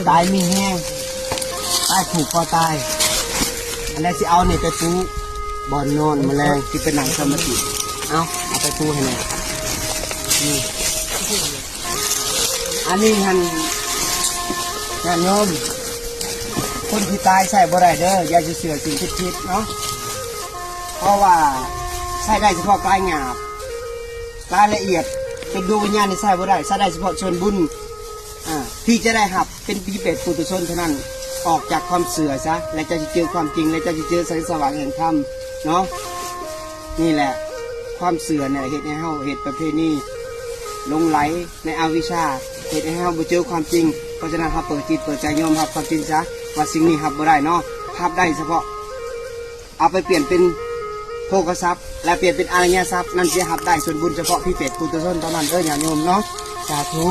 ตายมีแห้งตายผูกคอตายอันนี้สิเอาเนี่ยไปปูบอลนอนแมลงที่เป็นหนังสมาธิเอาไปปูให้หน่อยนี่อันนี้หันญาติโยมคนที่ตายใส่บ่ได้เด้ออย่าจะเสือสิ่งผิดๆเนาะเพราะว่าใส่ได้เฉพาะกายหยาบรายละเอียดเป็นดวงวิญญาณในใส่บ่ได้ใส่ได้เฉพาะชนบุญที่จะได้หับเป็นปีเป็ดปุถุชนเท่านั้นออกจากความเสื่อซะและจะเจอความจริงและจะเจอแสงสว่างแห่งธรรมเนาะนี่แหละความเสื่อเนี่ยเหตุให้เฮาเหตุประเภทนี้ลงไหลในอวิชชาเหตุให้เฮาบ่เจอความจริงเพราะฉะนั้นเฮาเปิดจิตเปิดใจยอมรับความจริงซะว่าสิ่งนี้หับบ่ได้เนาะหับได้เฉพาะเอาไปเปลี่ยนเป็นโภคทรัพย์และเปลี่ยนเป็นอริยทรัพย์นั่นจะหับได้ส่วนบุญเฉพาะพี่เป็ดปุถุชนเท่านั้นญาติโยมเนาะสาธุ